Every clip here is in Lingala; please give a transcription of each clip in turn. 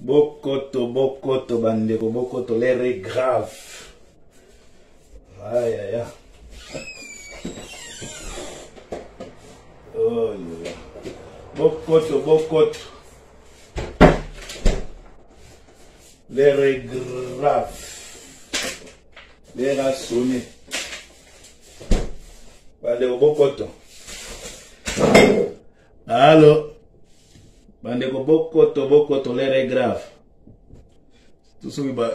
Bokoto, bandeko, bokoto, l'air est grave. Aïe, aïe, aïe. Oh, yeah. Bokoto. L'air est grave. L'air a sonné. Bandeko, bokoto. Allô? Bandeko, bokoto, l'air est grave. Tout ce qui va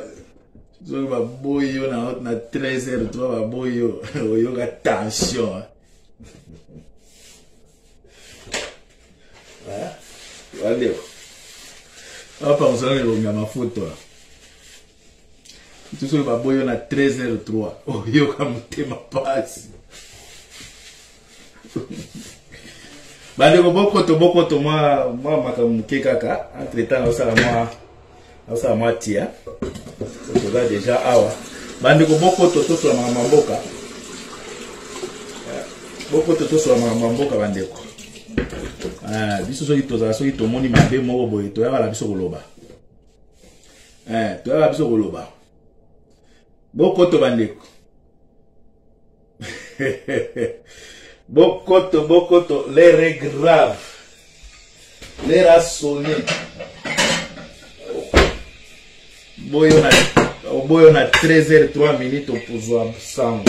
boyo na 13h, tu vas boyo, oyo attention. Bandeko. Hapa msana nilonga mafuta. Tout ce qui va boyo na 13h03, oyo kamutema pasi. Bandeko, bokoto, moi makamuke kaka, entre temps, ça moi tia. Tu vas déjà awa. Bandeko, bokoto, to sur ma mamboka. Bokoto, to sur ma mamboka, bandeko. Biso so itoza, so itomoni mabe moko boye, to yaba la biso koloba. To yaba biso koloba. Bokoto, bandeko. Bokoto, l'air est grave. L'air a sonné. Boyo na 13h03 minutes pour jouer sang.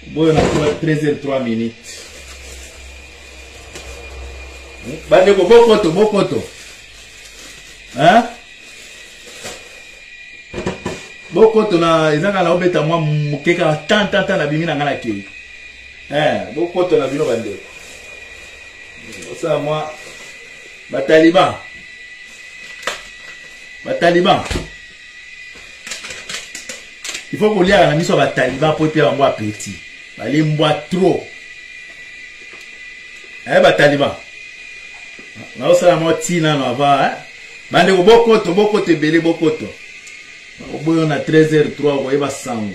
Boyo na 13h03 minutes. Bandeko, bokoto. Hein? Bokoto na ezanga na obeta mwa mukeka tanta na bimina ngala kei. Bokoto na bino bandeko. Osa moi Bataliban. Il faut qu'on lie à la mission Bataliban pour faire un mois petit. Bali mboa trop. Bataliban. Na osala mo tina no ava, Bandeko bokoto ebele bokoto. Oboyo na 13h03 koyeba sango.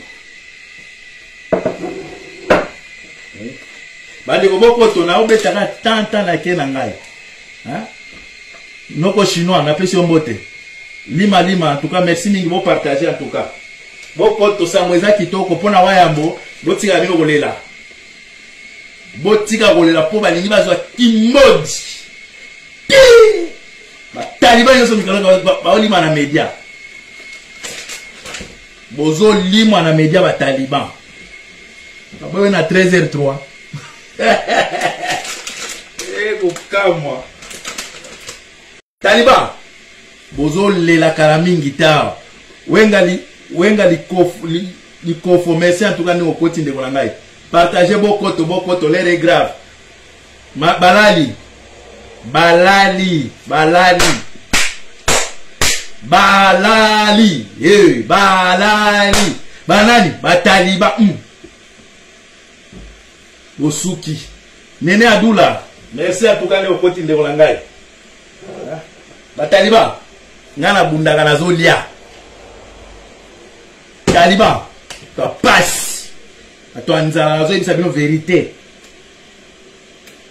Bandeko bokoto na obetaka tanta na ke na ngai. Noko chinois na pesi ombote. Lima en tout cas merci mingi bo partager en tout cas. Bokoto samweza kitoko pona wayambo botika bino kolela. Botika kolela po balingi bazwa kimodi. Taliban yoso mikalo baolima na media. Bozo lima na media ba Taliban. Baboyo na 13h03. Kukamwa. Taliban. Bozo lela karamingi ta. Wenga li kofo merci en tout cas ni okoti ndeko na ngai. Partagez bokoto l'air est grave. Balali. Bataliba. Bosuki. Nene Adoula. Merci en tout cas ni okoti ndeko na ngai. Bataliba. Ngana bundaka na zolia. Taliban. Ka passe. Ato nzala zo ibisa bino vérité.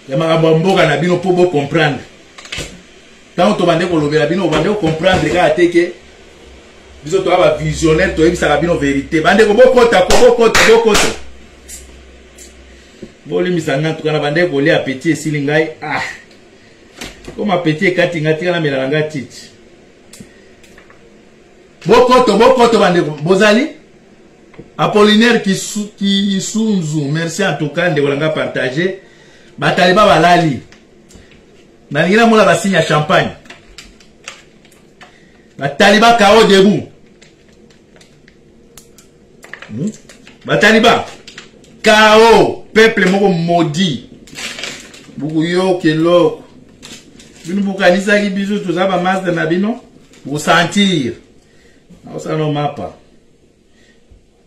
Ya makambo mboka na bino po bo comprendre. Tant to bande ko lobela bino bande ko comprendre ka ateke. Biso to aba visionnaire to ibisa bino vérité. Bande ko bokoto. Boli misanga to kana bande ko le appétit silingai. Comme appétit kati ngati kana melanga titi. Bokoto bande bozali. Apollinaire qui sunzu. Merci en tout cas de vous partager. Bataliba balali. Nangina mola basinya champagne. Bataliba KO debout. Bataliba KO. Peuple moko maudit. Buku yo kelo. Bino bukanisa ki biso tuzaba master na bino. Vous sentir. Osa no mapa.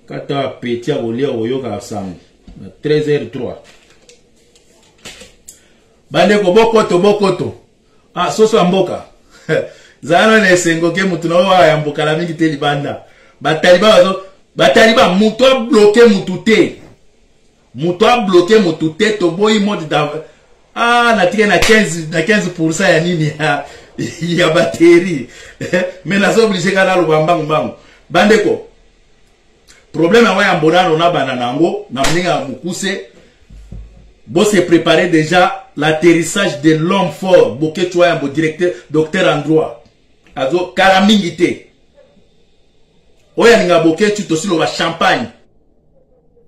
Kata petit olia oyoka sam. 13h03. Bandeko bokoto. Soso amboka. Zana na esengo ke mutu na wa ya mboka la mingi te libanda. Bataliba mutu a bloqué mutu te to boy mode da. Na tike na 15% ya nini il y a batterie. Mais nous sommes obligés de faire le bambang. Bandeko. Problème à Wayambona, on a bananango, na mninga mukuse. Bon, c'est préparé déjà l'atterrissage de l'homme fort. Boké Chouayambo, directeur, docteur en droit. Azo, karamingite. Oya ninga boké tu tosi lo champagne.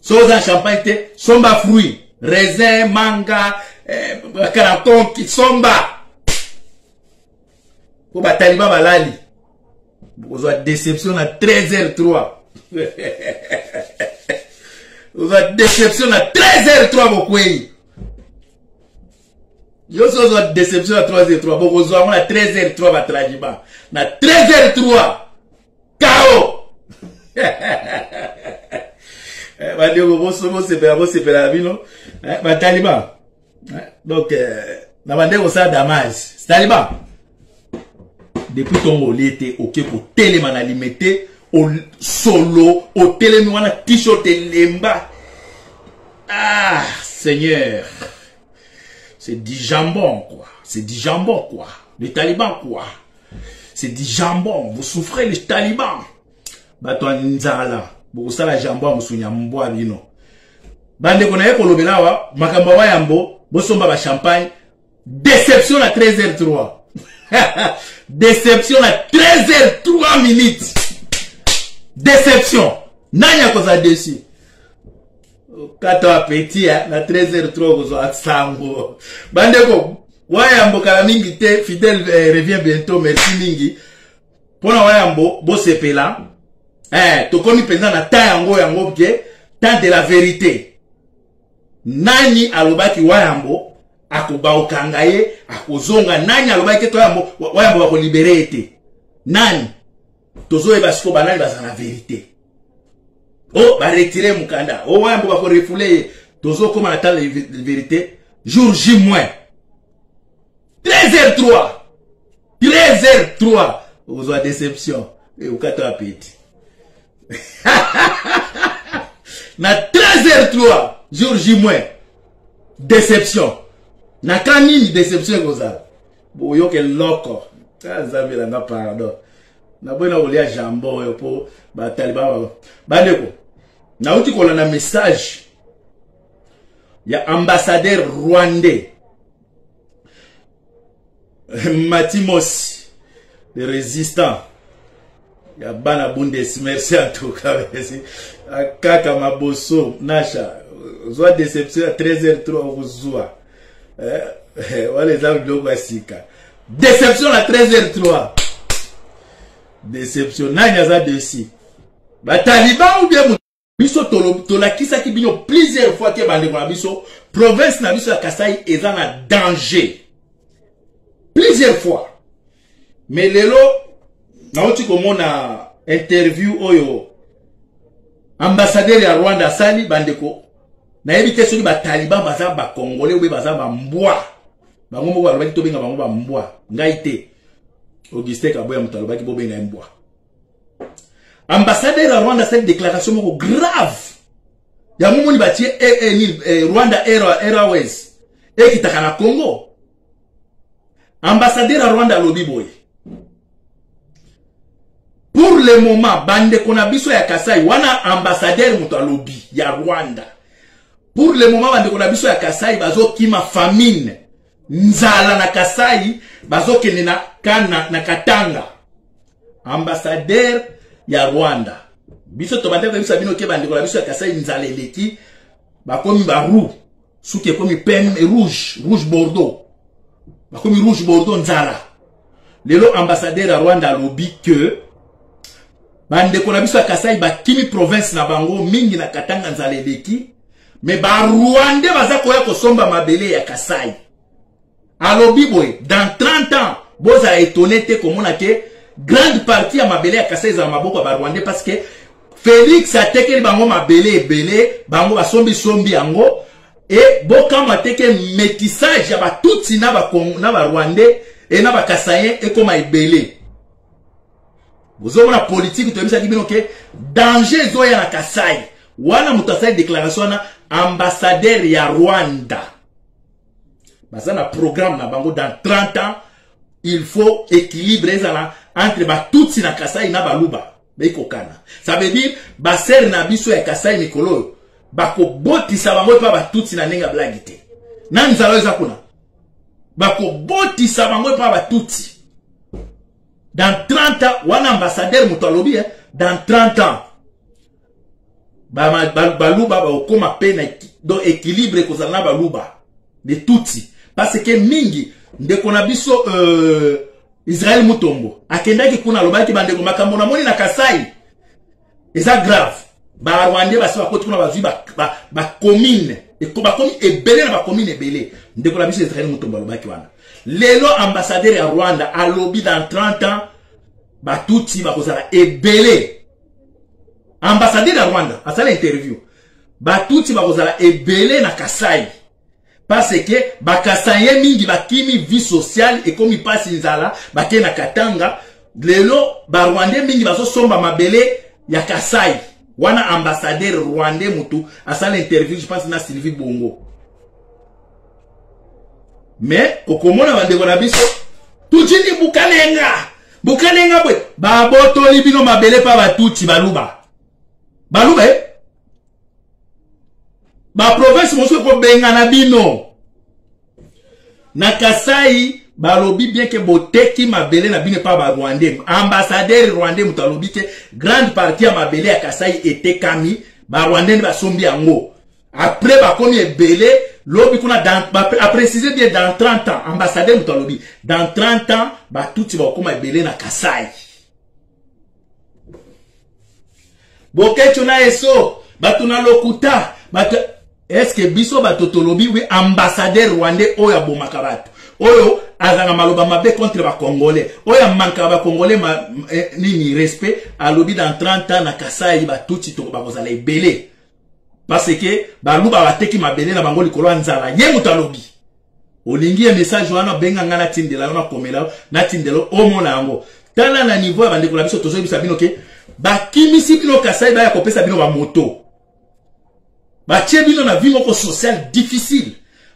Soza champagne te, somba fruit. Raisin, manga, karaton, somba. Pour bataliba balali. Vous avez déception à 13h03. Vous avez déception à 13h03, beaucoup. Yo so déception à 3h03. Beaucoup zo à 13h03 va trajiba. Na 13h03. KO. Donc, Taliban. Depuis ton l'été, ok, pour téléman alimenter, au solo, au téléman, t-shirt et lemba. Ah, Seigneur. C'est du jambon, quoi. C'est du jambon, quoi. Les talibans, quoi. C'est du jambon. Vous souffrez, les talibans. Bato nzala. Vous savez, la jambon, vous souvenez, mboa vino. Bande konaye kolobelawa, makamba yambo, bosomba ba champagne. Déception à 13h03. Déception à 13h03 minutes. Déception. Nanya koza déçu. Kato appétit, na 13h03 kozo atsango. Bandeko, wayambo kala mingi te, Fidèle revient bientôt, merci mingi. Pona wayambo, bo sepela. Tokomi penza na ta yango yango bie, temps de la vérité. Nani alobaki wayambo, akoba okangaye, akozonga, nani alobaki to wayambo wako libéré ete. Nani? Tozo ebasiko banani baza na vérité. Oh, ba retirer mukanda. Oh, wayambo wako refoulé. Tozo koma na ta la vérité. Jour J-. 13h03. 13h03. Vous avez déception. Et au 4 appétit. Na 13h03. Jour J-. Déception. Na kanini déception goza. Boyo ke loko. Zabi la na pardon. Na bona olia jambo yo po ba taliban. Bandeko. Na uti kola na message. Ya ambassadeur rwandais. Matimos, le résistant. Ya bana bundes, merci en tout cas. Kaka maboso, Nasha. Zoa déception à 13h03 Zoa. Les gens de Sika. Déception à 13h03. Déception. Nanyaza dessus. Ba Taliban ou bien biso tolakisa ki bino plusieurs fois que bande na biso province na biso ya Kasai eza na danger. Plusieurs fois. Mais lelo na oti komona interview oyo ambassadeur ya Rwanda sali bandeko na yebite soki ba Taliban baza ba Congolais ou baza ba mbwa. Bango moko balobaki to benga bango ba mbwa. Ngai te. Augustin Kaboya mutalobaki bo benga mbwa. Ambassadeur ya Rwanda cette déclaration moko grave. Ya mumoni batie Rwanda Airways ekitaka na Congo. Ambassadeur à Rwanda lobi boy. Pour le moment, bande konabiso ya Kasai, wana ambassadeur muto lobi ya Rwanda. Pour le moment, bande konabiso ya Kasai, bazo kima famine. Nzala na Kasai, bazo kene na Katanga. Ambassadeur ya Rwanda. Biso to bande konabiso bino ke bande konabiso ya Kasai nzala eleki, bakomi ba roux, suke komi pen rouge bordeaux. Comme rouge bordeaux nzala. Lelo ambassadeur à Rwanda lobi que bande konabiso ya Kasai ba kimi province na bango mingi na Katanga nzala eleki, mais ba Rwanda baza koya kosomba mabele ya Kasai. Alobi boy, dans 30 ans, boza étonné te komona ke grande partie ya mabele ya Kasai za maboko ba Rwanda parce que Félix a tekeli bango mabele ebele, bango ba sombi yango. Et boka mateke métissage ya ba tutsi na ba Rwandais et na ba Kasayen et comme ebele. Vous avez la politique to emisa kibino ke danger zo ya na Kasai. Wana mutasai déclaration na ambassadeur ya Rwanda. Baza na programme na bango dans 30 ans il faut équilibrer entre Batutsi na Kasai na Baluba. Ça veut dire, Baser na biso ya Kasai mikolo, bako botisa bango pa Batutsi na nenga blagite. Nan nzalo eza kuna. Bako botisa bango pa Batutsi. Dans 30 ans, wana ambassadeur mutalobi, dans 30 ans, Baluba ba okoma pena do équilibre kozala na Baluba de Tutsi. Parce que mingi ndeko na biso Israël Mutombo akendaki kuna lobaki bandeko makambo na moni na Kasai eza grave ba Rwanda basi bakoti kuna bazwi ba commune et ba commune ebele na ba commune ebele ndeko na biso Israël Mutombo lobaki wana lelo ambassadeur ya Rwanda alobi dans 30 ans ba Tutsi bakozala ebele ambassadeur ya Rwanda asala interview ba Tutsi bakozala ebele na Kasai. Parce que bakasaye mingi bakimi vie sociale et comme il passe nzala bakena katanga lelo ba Rwandais mingi baso somba mabele ya Kasai wana ambassadeur Rwandais mutu asala interview je pense na Sylvie Bongo mais okomona bandeko na biso tujini bukalenga bwe babotoli bino mabele pa Batutsi Baluba ba province mosusu ko benga na bino na Kasai balobi bien que boteki mabele na bino pa ba Rwandais ambassadeur Rwandais mutalobi ke grande partie ya mabele ya Kasai était kami ba Rwandais ba sombi yango après ba komi ebele lobi kuna a préciser bien dans 30 ans ambassadeur mutalobi dans 30 ans ba tuti ba koma ebele na Kasai bokecho na eso batuna lokuta est-ce que biso batotolobi oui ambassadeur rwandais oyo abomaka bato oyo azanga maloba mabe contre ba congolais oyo manka ba congolais nini respect alobi dans 30 ans na Kasai batuti to bakozala ebele parce que baluba bateki mabele na bango likolo nzala ye mutalobi olingi ya message wana benga ngana tindela na komela na tindelo omona yango tala na niveau ya bandeko la biso tozo bisa bino ke bakimisi bino Kasai ba ya kopesa bino ba moto batie bino na vie moko social difficile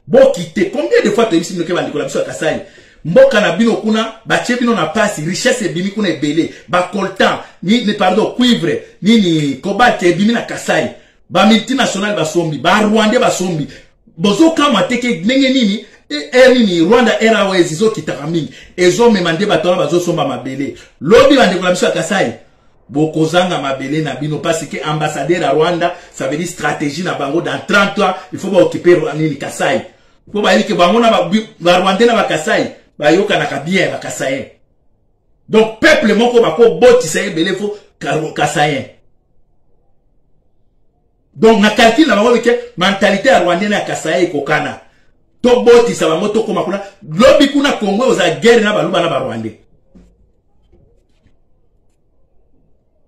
bo kite combien de fois to bisi bino ke bandeko la biso Kasai mboka na bino kuna batie bino na pasi richesse bimi kuna ebele ba coltan ni pardon cuivre ni cobalt bimi na Kasai ba multinational ba sombi ba Rwanda ba sombi bozo kama teke ndenge nini nini Rwanda Airways izo kitaka mingi ezo memande batona bazo somba mabele lobi bandeko la biso Kasai bokozanga mabele na bino parce que ambassadeur à Rwanda ça veut dire stratégie na bango dans 30 ans il faut ba occuper nini Kasai pour ba que bango na ba Rwanda na ba Kasai ba yoka na kabien ba Kasai donc peuple moko ba ko botisa ebele fo Kasai donc na calcul na bango que mentalité ya Rwanda na Kasai kokana to botisa bango to koma kuna lobi kuna Congo oza guerre na baluba na ba Rwanda.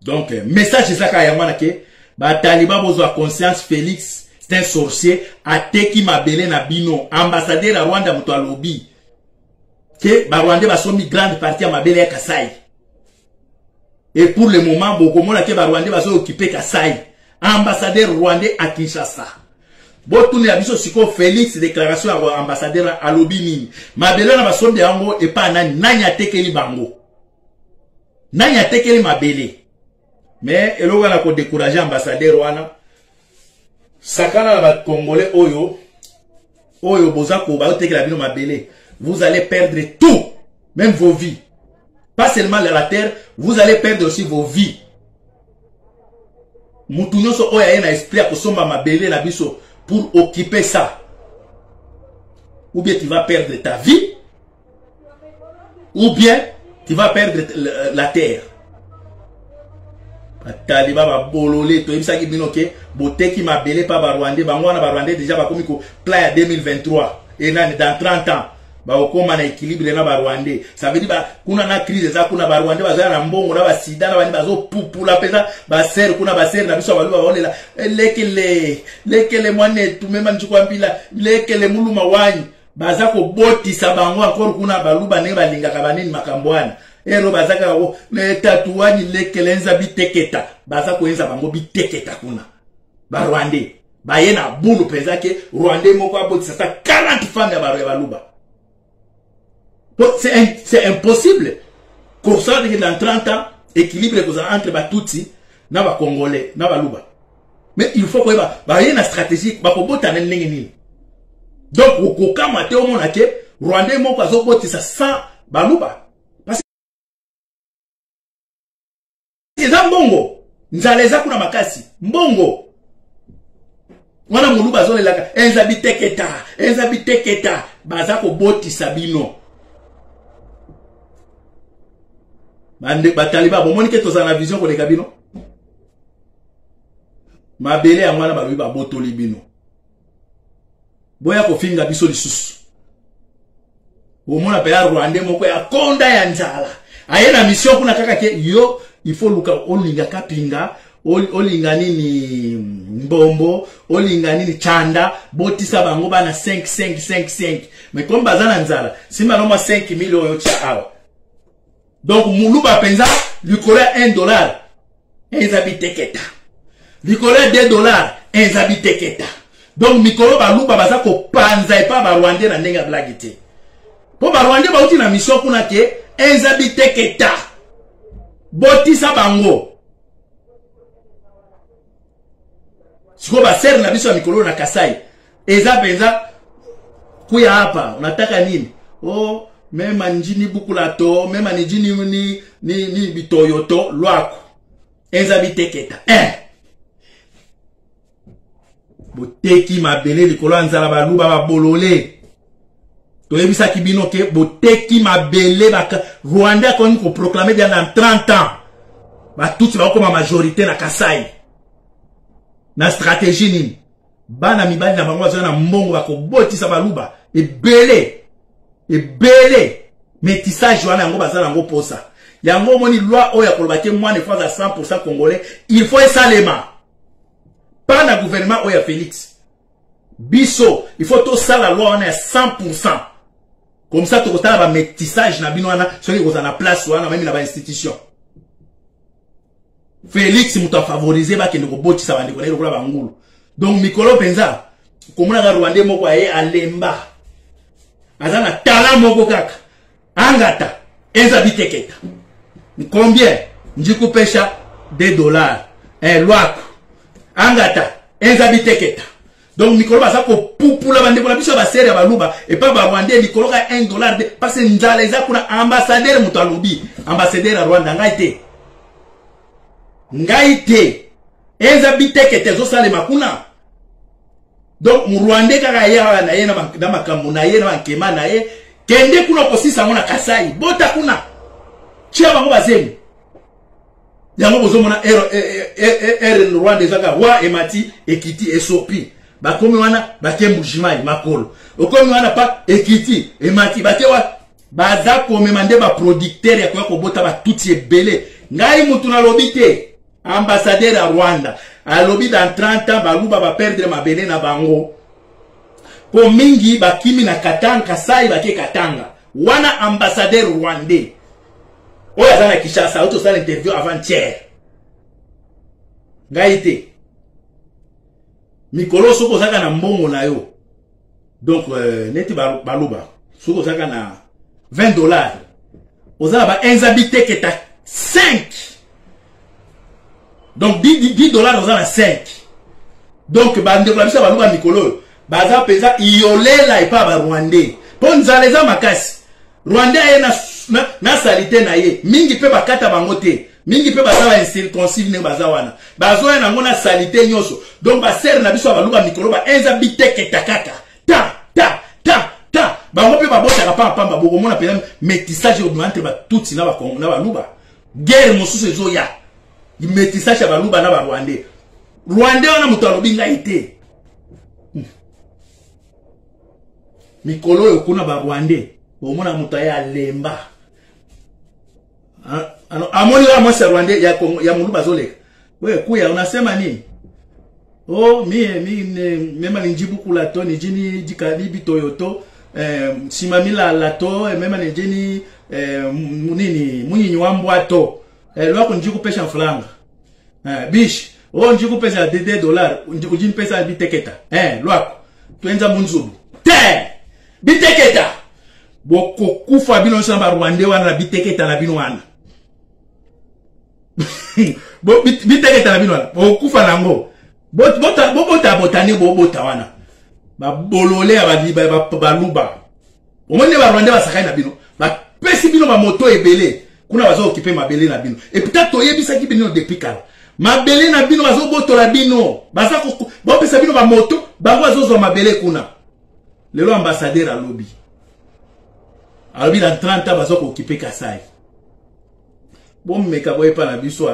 Donc, message ça kaya mwana ke ba taliba bozo a conscience Félix c'est un sorcier ateki mabele na bino ambassadeur à Rwanda muto alobi ke ba Rwanda ba somi grande partie ya mabele ya Kasai et pour le moment bokomona ke ba Rwanda ba so occuper Kasai ambassadeur rwandais à Kinshasa botuni ya biso siko Félix déclaration à ambassadeur alobi nini mabele na ba somi yango et pas nani atekeli bango nani atekeli mabele. Mais elo wana ko décourager ambassadeur wana sakana ba congolais oyo bozako ba otekela bino mabele vous allez perdre tout même vos vies pas seulement la terre vous allez perdre aussi vos vies mutu nyonso oyo aye na esprit ko somba mabele na biso pour occuper ça ou bien tu vas perdre ta vie ou bien tu vas perdre la terre. Taliba ba bololé to ibisa ki binoke boteki mabele pa ba Rwanda bango na ba Rwanda déjà ba komi ko plan 2023 et dans 30 ans ba okoma na équilibre na ba Rwanda ça veut dire ba kuna na crise za kuna ba Rwanda bazala na mbongo na ba sida na bani bazo pupula pesa ba ser kuna ba ser na biso ba luba olela lekele mwane tumema nchukwa mpila lekele muluma wanyi baza ko botisa bango encore kuna ba luba ne balinga ka banini makambwana ero bazaka ko le tatuani lekelenza biteketa baza ko enza bango biteketa kuna ba Rwanda ba yena bulu peza ke Rwanda moko abotisa 40 femmes ya baluba C'est impossible. Qu'on soit dans 30 ans, équilibre entre Batutsi, na Congolais, na Luba. Mais il faut qu'il y ait une stratégie, donc, au cas où on a dit, Rwandais mon pas au ça sans Baluba. Parce que c'est un bongo. Nzaleza kuna makasi. Mbongo. Wana muluba zone laka. Enzabite keta. Bazako boti sabino. Bande bataliba bomoni ke toza na vision ko le kabino. Mabele ya mwana balubi ba boto libino. Boya ko finga biso lisusu. Omona pela Rwandais moko ya konda ya nzala. Ayena mission kuna kaka ke yo il faut luka olinga kapinga olinga nini mbombo olinga nini chanda botisa bango bana 5 mais comme bazana nzala simba no 5 millions yo cha awa. Donc muluba penza likolo $1 enzabite keta. Likolo $2 enzabite keta. Donc mikolo baluba baza ko panza epa ba Rwandais na ndenga blagite. Po ba Rwandais ba uti na mission kuna ke enzabite keta. Botisa bango. Siko ba ser na biso mikolo na Kasai. Eza penza kuya hapa unataka nini? Oh, mema njini bukulato, mema njini ni bitoyoto lwako. Enzabite keta. Boteki mabele likolo nzala baluba ba bolole. Toyebisa kibino ke boteki mabele baka Rwanda kon ko proclamer bien dans 30 ans. Ba tout va comme majorité na Kasai. Na stratégie nini? Bana mibali na bango bazana mbongo bako botisa baluba ebele métissage wana yango bazana ngo posa. Yango moni loi oya kolobate mwana fois à 100% congolais, il faut esalema. Pas na gouvernement oya Félix. Biso, il faut tout ça la loi on est 100%. Comme ça tu kotala ba métissage na bino wana, soki kozana place wana même na ba institution. Félix muta favoriser ba kende ko botisa bande ko lokola bangulu. Donc mikolo penza komuna ga Rwandais moko aye alemba. Azana tala moko kaka. Angata enzabite keta. Combien? Njiku pesha $2. Lwako. Angata enzabite keta. Donc Nicolas baza ko pupula bande ko la biso ba sere ba luba et pas ba Rwandais Nicolas ka $1 parce que nzala eza kuna ambassadeur muto alobi ambassadeur à Rwanda ngaite enzabite keta zo sale makuna. Donc Rwandais kaka ya na ye na makambo na ye na mankema na ye kende kuna kosisa mona Kasai bota kuna chia bango bazemi yango bozomona Rwanda ezaka wa emati ekiti esopi bakomi wana bakembu jimai makolo okomi wana pa ekiti emati batewa baza komemande ba producteur ya ko bota ba tuti ebele ngai mutu na lobite ambassadeur à Rwanda alobi dans 30 ans baluba ba perdre mabele na bango po mingi bakimi na Katanga Kasai bake Katanga wana ambassadeur rwandais oya zana Kinshasa auto sala interview avant-hier ngaite mikolo soko zaka na mbongo na yo donc neti baluba soko zaka na $20 ozala ba enzabite keta 5 donc $10 ozala 5 donc bande ko bisa baluba mikolo baza peza iolela epa ba Rwandais po nzaleza makasi Rwandais aye na salite na ye mingi pe bakata bango te mingi pe baza ba incirconcis ne baza wana bazo ya nango na salite nyoso donc ba ser na biso baluba mikolo ba enza biteke takaka ta bango pe babota pa pamba boko mona pe métissage entre ba tutsi na ba Kongo na baluba guerre mosusu ezoya métissage ya baluba na ba Rwandais wana muto alobi ngaite mikolo yo kuna ba Rwandais omona muto ya lemba amoni wa mwasa Rwandais ya muluba zole we kuya unasema nini oh mema ninjibu kula to nijini jikalibi toyoto simamila lato mema nijini nini munyinyi wambwa to lwako njiku pesha mflanga bish oh njiku pesha $2 ujini pesa biteketa lwako tuenza munzubu te biteketa boko kufa bino samba Rwanda wana na biteketa na bino wana biteketa na bino wana boko kufa nango botane bota wana babolole baluba omone ba Rwanda basakai na bino bapesi bino bamoto ebele kuna bazo okipe mabele na bino et peut-être oyebisaki bino depuis kala mabele na bino bazo botola bino baza bopesa bino bamoto bango bazozwa mabele kuna lelo ambassadeur alobi dans 30 ans bazo okipe Kasai bon meka boye pa na biso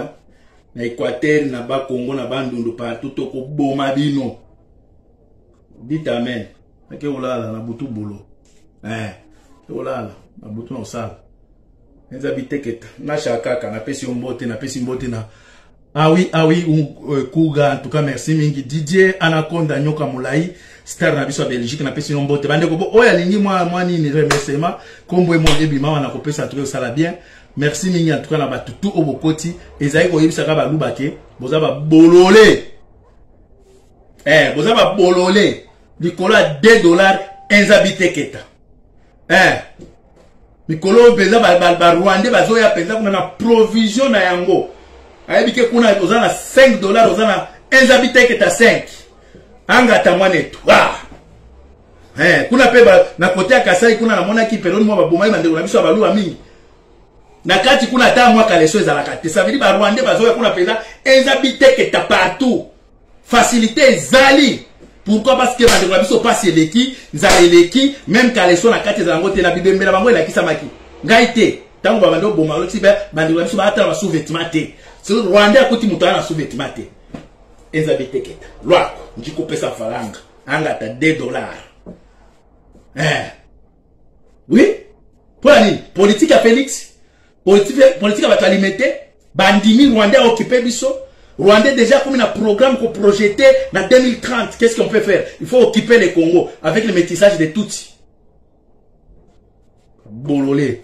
na Équateur na ba Congo na bandundu partout to ko boma bino dit amen ake olala na butu bolo olala na butu na sala nza biteketa na shakaka na pesi mbote na ah oui Kuga en tout cas merci mingi Didier Anaconda nyoka mulai star na biso ya Belgique na pesi mbote bande ko oya lingi moi ni remerciement kombo mo ebima wana ko pesa tout ça la bien merci mingi en tout cas na batutu obokoti ezai ko yebisa ka baluba ke boza ba bolole boza ba bolole likolo $2 enza biteketa mikolo peza ba Rwanda bazoya peza kuna na provision na yango ayebike kuna ozana $5 ozana enza biteketa 5 anga tamwanetu kuna peba na kote ya Kasai kuna na mona ki peloni mwa babomai bandeko na biso baluwa mingi na kati kuna ta mwa kaleso ezalaka te ça veut dire ba Rwanda bazoya kuna peza enza biteketa partout facilité ezali. Pourquoi? Parce que bandeko na biso passe eleki nzaleleki même kaleso na kati ezango te na bibembela bango elaki samaki ngai te tango babando boma lokisi bandeko na biso baata na sous-vêtement te so Rwanda akuti muto na sous-vêtement te enza biteketa lwako njiko pesa faranga anga ta $2 oui pour nini politique ya Félix politique va t'alimenter bandimi Rwanda occupé biso Rwanda déjà comme un programme qu'on projeté dans 2030. Qu'est-ce qu'on peut faire? Il faut occuper le Congo avec le métissage de Tutsi. Bololé.